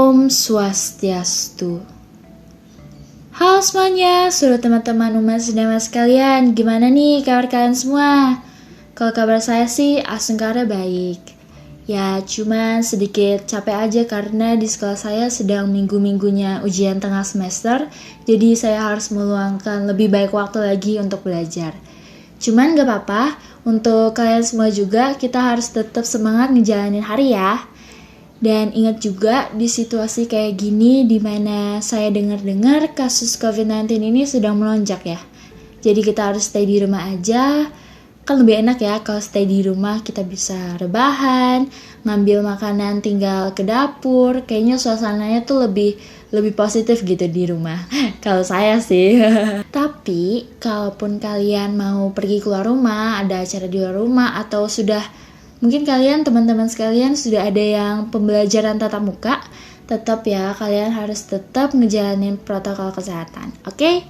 Om Swastiastu. Halo semuanya, seluruh teman-teman umat sedama sekalian, gimana nih kabar kalian semua? Kalau kabar saya sih asengkara baik. Ya cuman sedikit capek aja karena di sekolah saya sedang minggu-minggunya ujian tengah semester, jadi saya harus meluangkan lebih baik waktu lagi untuk belajar. Cuman gak apa-apa, untuk kalian semua juga kita harus tetap semangat ngejalanin hari ya. Dan ingat juga di situasi kayak gini di mana saya dengar-dengar kasus COVID-19 ini sedang melonjak ya. Jadi kita harus stay di rumah aja. Kan lebih enak ya kalau stay di rumah, kita bisa rebahan, ngambil makanan tinggal ke dapur. Kayaknya suasananya tuh lebih positif gitu di rumah. Kalau saya sih. Tapi kalaupun kalian mau pergi keluar rumah, ada acara di luar rumah atau mungkin kalian, teman-teman sekalian sudah ada yang pembelajaran tatap muka, tetap ya kalian harus tetap ngejalanin protokol kesehatan, oke?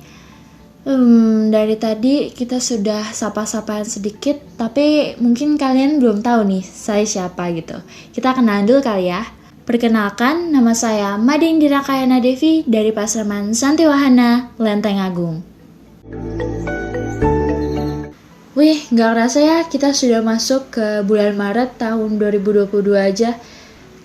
Dari tadi kita sudah sapa-sapaan sedikit, tapi mungkin kalian belum tahu nih saya siapa gitu. Kita kenalan dulu kali ya. Perkenalkan, nama saya Made Indira Kayana Devi dari Pasraman Santiwahana, Lenteng Agung. Wih, gak kerasa ya kita sudah masuk ke bulan Maret tahun 2022 aja.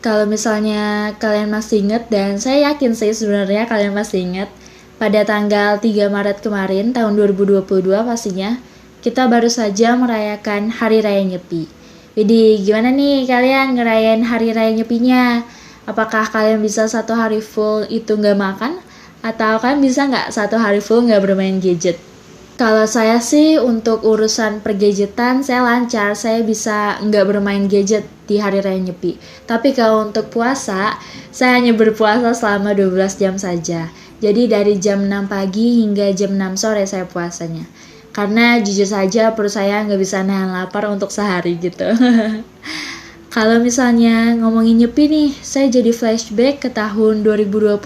Kalau misalnya kalian masih ingat, dan saya yakin sih sebenarnya kalian masih ingat, pada tanggal 3 Maret kemarin tahun 2022 pastinya, kita baru saja merayakan Hari Raya Nyepi. Jadi gimana nih kalian ngerayain Hari Raya Nyepinya? Apakah kalian bisa satu hari full itu gak makan? Atau kalian bisa gak satu hari full gak bermain gadget? Kalau saya sih untuk urusan pergadgetan saya lancar, saya bisa nggak bermain gadget di Hari Raya Nyepi. Tapi kalau untuk puasa, saya hanya berpuasa selama 12 jam saja. Jadi dari jam 6 pagi hingga jam 6 sore saya puasanya. Karena jujur saja perut saya nggak bisa nahan lapar untuk sehari gitu. Kalau misalnya ngomongin Nyepi nih, saya jadi flashback ke tahun 2021,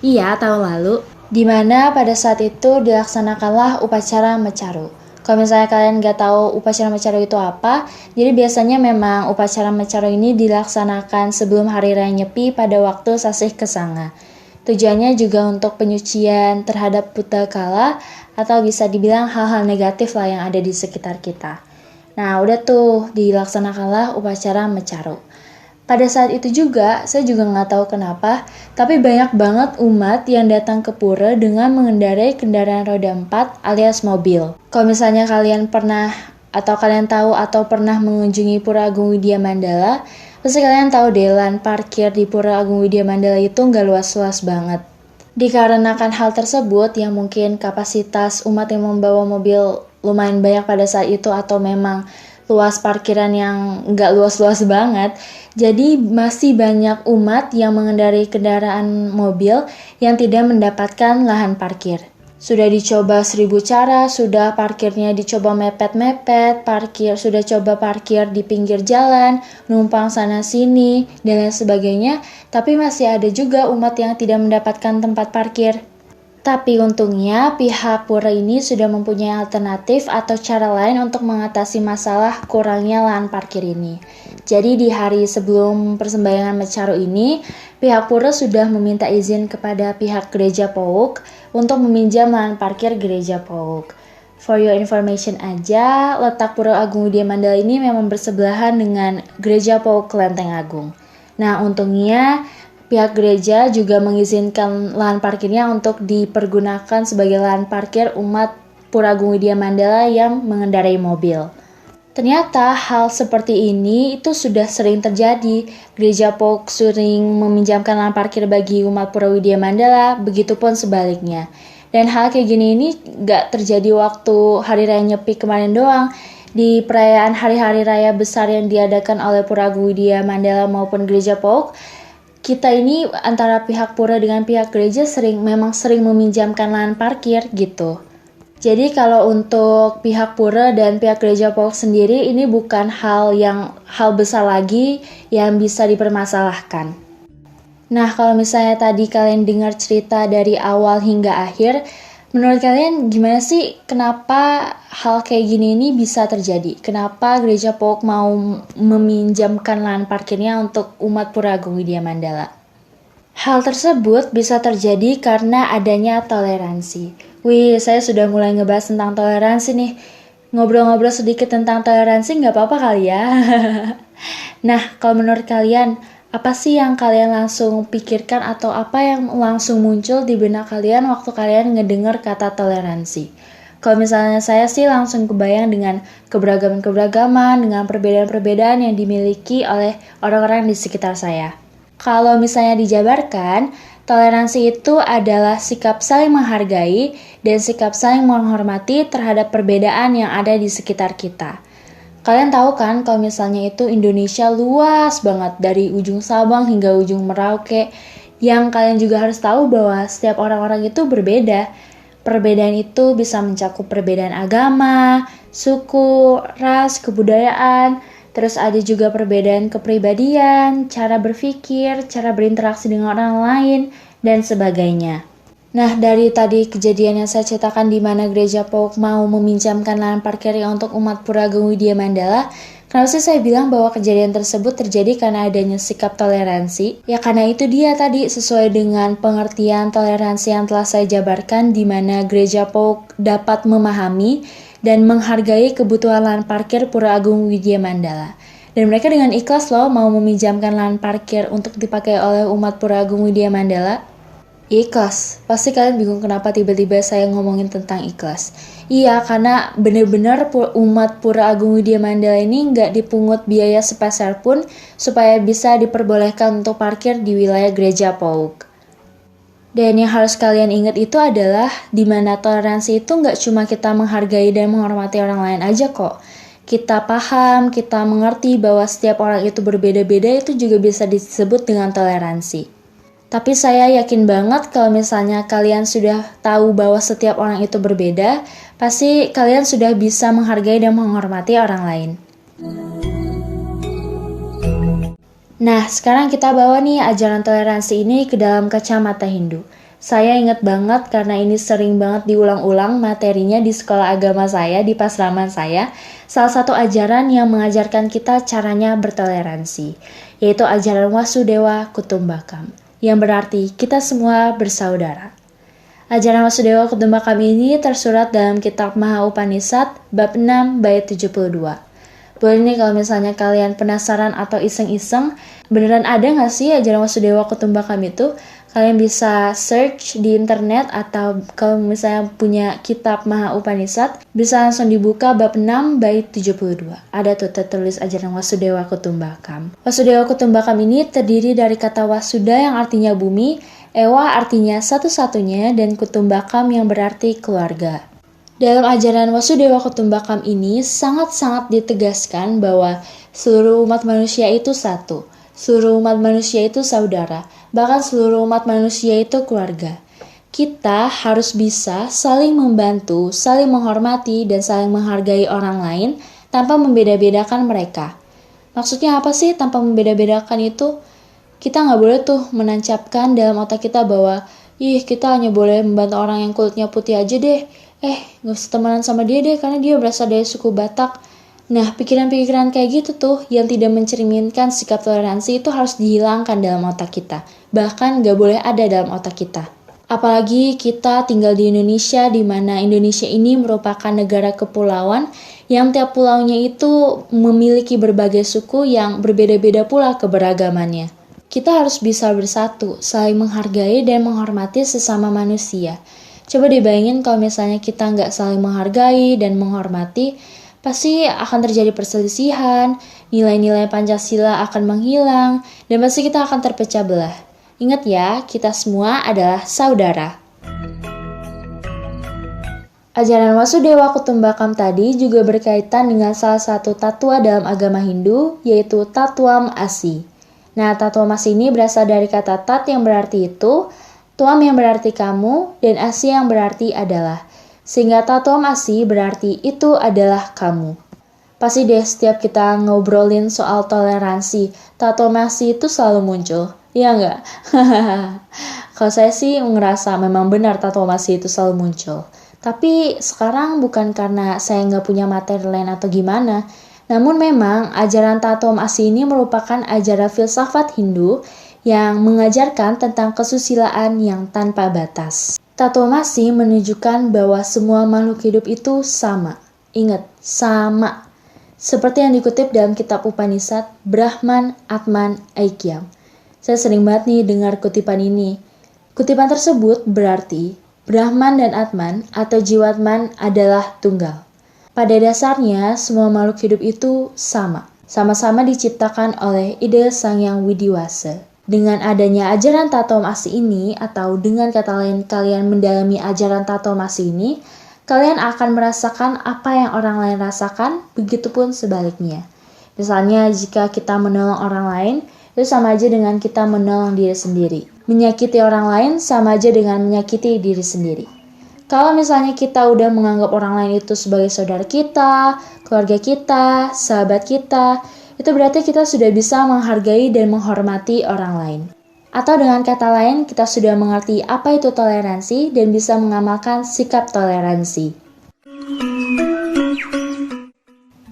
iya tahun lalu, di mana pada saat itu dilaksanakanlah upacara Mecaru. Kalau misalnya kalian nggak tahu upacara Mecaru itu apa, jadi biasanya memang upacara Mecaru ini dilaksanakan sebelum Hari Raya Nyepi pada waktu Sasih Kesanga. Tujuannya juga untuk penyucian terhadap putakala atau bisa dibilang hal-hal negatif lah yang ada di sekitar kita. Nah udah tuh dilaksanakanlah upacara Mecaru. Pada saat itu juga, saya juga nggak tahu kenapa, tapi banyak banget umat yang datang ke pura dengan mengendarai kendaraan roda 4 alias mobil. Kalau misalnya kalian pernah atau kalian tahu atau pernah mengunjungi Pura Agung Widya Mandala, pasti kalian tahu deh lan parkir di Pura Agung Widya Mandala itu nggak luas-luas banget. Dikarenakan hal tersebut yang mungkin kapasitas umat yang membawa mobil lumayan banyak pada saat itu atau memang luas parkiran yang nggak luas-luas banget, jadi masih banyak umat yang mengendarai kendaraan mobil yang tidak mendapatkan lahan parkir. Sudah dicoba 1000 cara, sudah parkirnya dicoba mepet-mepet, sudah coba parkir di pinggir jalan, numpang sana-sini, dan lain sebagainya, tapi masih ada juga umat yang tidak mendapatkan tempat parkir. Tapi untungnya pihak pura ini sudah mempunyai alternatif atau cara lain untuk mengatasi masalah kurangnya lahan parkir ini. Jadi di hari sebelum persembahyangan Mecaru ini, pihak pura sudah meminta izin kepada pihak Gereja Pouk untuk meminjam lahan parkir Gereja Pouk. For your information aja, letak Pura Agung Widya Mandala ini memang bersebelahan dengan Gereja Pouk Lenteng Agung. Nah untungnya pihak gereja juga mengizinkan lahan parkirnya untuk dipergunakan sebagai lahan parkir umat Pura Agung Widya Mandala yang mengendarai mobil. Ternyata hal seperti ini itu sudah sering terjadi. Gereja Pouk sering meminjamkan lahan parkir bagi umat Pura Widya Mandala, begitupun sebaliknya. Dan hal kayak gini ini gak terjadi waktu Hari Raya Nyepi kemarin doang. Di perayaan hari-hari raya besar yang diadakan oleh Pura Agung Widya Mandala maupun Gereja Pouk, kita ini antara pihak pura dengan pihak gereja memang sering meminjamkan lahan parkir gitu. Jadi kalau untuk pihak pura dan pihak Gereja Pouk sendiri ini bukan hal besar lagi yang bisa dipermasalahkan. Nah kalau misalnya tadi kalian dengar cerita dari awal hingga akhir, menurut kalian gimana sih kenapa hal kayak gini ini bisa terjadi? Kenapa Gereja Pouk mau meminjamkan lahan parkirnya untuk umat Pura Agung Widya Mandala? Hal tersebut bisa terjadi karena adanya toleransi. Wih, saya sudah mulai ngebahas tentang toleransi nih. Ngobrol-ngobrol sedikit tentang toleransi nggak apa-apa kali ya? Nah, kalau menurut kalian, apa sih yang kalian langsung pikirkan atau apa yang langsung muncul di benak kalian waktu kalian ngedengar kata toleransi? Kalau misalnya saya sih langsung kebayang dengan keberagaman-keberagaman, dengan perbedaan-perbedaan yang dimiliki oleh orang-orang di sekitar saya. Kalau misalnya dijabarkan, toleransi itu adalah sikap saling menghargai dan sikap saling menghormati terhadap perbedaan yang ada di sekitar kita. Kalian tahu kan kalau misalnya itu Indonesia luas banget dari ujung Sabang hingga ujung Merauke. Yang kalian juga harus tahu bahwa setiap orang-orang itu berbeda. Perbedaan itu bisa mencakup perbedaan agama, suku, ras, kebudayaan. Terus ada juga perbedaan kepribadian, cara berpikir, cara berinteraksi dengan orang lain, dan sebagainya. Nah, dari tadi kejadian yang saya ceritakan di mana Gereja Pauk mau meminjamkan lahan parkirnya untuk umat Pura Agung Widya Mandala, kenapa sih saya bilang bahwa kejadian tersebut terjadi karena adanya sikap toleransi? Ya karena itu dia tadi sesuai dengan pengertian toleransi yang telah saya jabarkan di mana Gereja Pauk dapat memahami dan menghargai kebutuhan lahan parkir Pura Agung Widya Mandala. Dan mereka dengan ikhlas loh mau meminjamkan lahan parkir untuk dipakai oleh umat Pura Agung Widya Mandala. Ikhlas. Pasti kalian bingung kenapa tiba-tiba saya ngomongin tentang ikhlas. Iya, karena benar-benar umat Pura Agung Widya Mandala ini nggak dipungut biaya sepeser pun supaya bisa diperbolehkan untuk parkir di wilayah Gereja Pauk. Dan yang harus kalian ingat itu adalah di mana toleransi itu nggak cuma kita menghargai dan menghormati orang lain aja kok. Kita paham, kita mengerti bahwa setiap orang itu berbeda-beda itu juga bisa disebut dengan toleransi. Tapi saya yakin banget kalau misalnya kalian sudah tahu bahwa setiap orang itu berbeda, pasti kalian sudah bisa menghargai dan menghormati orang lain. Nah, sekarang kita bawa nih ajaran toleransi ini ke dalam kacamata Hindu. Saya ingat banget karena ini sering banget diulang-ulang materinya di sekolah agama saya, di pasraman saya. Salah satu ajaran yang mengajarkan kita caranya bertoleransi, yaitu ajaran Wasudewa Kutumbakam, yang berarti kita semua bersaudara. Ajaran Wasudewa Kutumbakam ini tersurat dalam kitab Maha Upanishad, bab 6, bait 72. Boleh nih kalau misalnya kalian penasaran atau iseng-iseng, beneran ada nggak sih ajaran Wasudewa Kutumbakam itu? Kalian bisa search di internet atau kalau misalnya punya kitab Maha Upanishad, bisa langsung dibuka bab 6 bait 72. Ada tuh tertulis ajaran Wasudewa Kutumbakam. Wasudewa Kutumbakam ini terdiri dari kata Wasuda yang artinya bumi, Ewa artinya satu-satunya, dan Kutumbakam yang berarti keluarga. Dalam ajaran Wasudewa Kutumbakam ini sangat-sangat ditegaskan bahwa seluruh umat manusia itu satu, seluruh umat manusia itu saudara, bahkan seluruh umat manusia itu keluarga. Kita harus bisa saling membantu, saling menghormati, dan saling menghargai orang lain tanpa membeda-bedakan mereka. Maksudnya apa sih tanpa membeda-bedakan itu? Kita nggak boleh tuh menancapkan dalam otak kita bahwa kita hanya boleh membantu orang yang kulitnya putih aja deh. Gak usah temenan sama dia deh karena dia berasal dari suku Batak. Nah, pikiran-pikiran kayak gitu tuh yang tidak mencerminkan sikap toleransi itu harus dihilangkan dalam otak kita. Bahkan gak boleh ada dalam otak kita. Apalagi kita tinggal di Indonesia, di mana Indonesia ini merupakan negara kepulauan yang tiap pulaunya itu memiliki berbagai suku yang berbeda-beda pula keberagamannya. Kita harus bisa bersatu, saling menghargai dan menghormati sesama manusia. Coba dibayangin kalau misalnya kita nggak saling menghargai dan menghormati, pasti akan terjadi perselisihan, nilai-nilai Pancasila akan menghilang, dan pasti kita akan terpecah belah. Ingat ya, kita semua adalah saudara. Ajaran Wasudewa Kutumbakam tadi juga berkaitan dengan salah satu tatua dalam agama Hindu, yaitu Tatuam Asi. Nah, Tatuam Asi ini berasal dari kata tat yang berarti itu, tuam yang berarti kamu, dan asi yang berarti adalah. Sehingga Tatuam Asi berarti itu adalah kamu. Pasti deh setiap kita ngobrolin soal toleransi, Tatuam Asi itu selalu muncul. Iya nggak? Kalau saya sih ngerasa memang benar Tatuam Asi itu selalu muncul. Tapi sekarang bukan karena saya nggak punya materi lain atau gimana. Namun memang ajaran Tatuam Asi ini merupakan ajaran filsafat Hindu yang mengajarkan tentang kesusilaan yang tanpa batas. Tatomasi menunjukkan bahwa semua makhluk hidup itu sama. Ingat, sama. Seperti yang dikutip dalam kitab Upanishad, Brahman, Atman, Aikyam. Saya sering banget nih dengar kutipan ini. Kutipan tersebut berarti, Brahman dan Atman atau Jiwatman adalah tunggal. Pada dasarnya, semua makhluk hidup itu sama. Sama-sama diciptakan oleh ide Sang Yang Widiwasa. Dengan adanya ajaran tatomasi ini, atau dengan kata lain kalian mendalami ajaran tatomasi ini, kalian akan merasakan apa yang orang lain rasakan, begitupun sebaliknya. Misalnya, jika kita menolong orang lain, itu sama aja dengan kita menolong diri sendiri. Menyakiti orang lain sama aja dengan menyakiti diri sendiri. Kalau misalnya kita udah menganggap orang lain itu sebagai saudara kita, keluarga kita, sahabat kita, itu berarti kita sudah bisa menghargai dan menghormati orang lain. Atau dengan kata lain, kita sudah mengerti apa itu toleransi dan bisa mengamalkan sikap toleransi.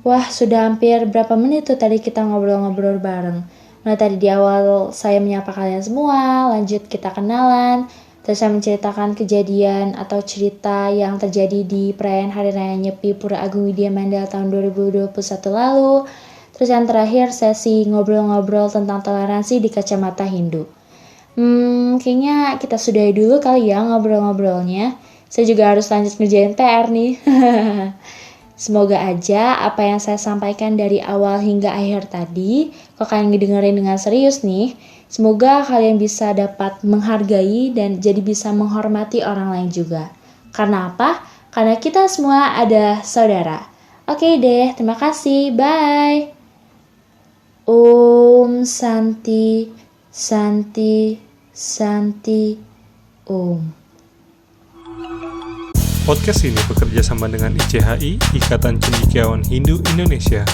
Wah, sudah hampir berapa menit tuh tadi kita ngobrol-ngobrol bareng. Nah, tadi di awal saya menyapa kalian semua, lanjut kita kenalan, terus saya menceritakan kejadian atau cerita yang terjadi di perayaan Hari Raya Nyepi Pura Agung Widya Mandala tahun 2021 lalu. Terus yang terakhir sesi ngobrol-ngobrol tentang toleransi di kacamata Hindu. Kayaknya kita sudahi dulu kali ya ngobrol-ngobrolnya. Saya juga harus lanjut ngerjain PR nih. Semoga aja apa yang saya sampaikan dari awal hingga akhir tadi, kalau kalian ngedengerin dengan serius nih, semoga kalian bisa dapat menghargai dan jadi bisa menghormati orang lain juga. Karena apa? Karena kita semua ada saudara. Oke deh, terima kasih. Bye. Om Santi, Santi, Santi, Om. Podcast ini bekerja sama dengan ICHI, Ikatan Cendekiawan Hindu Indonesia.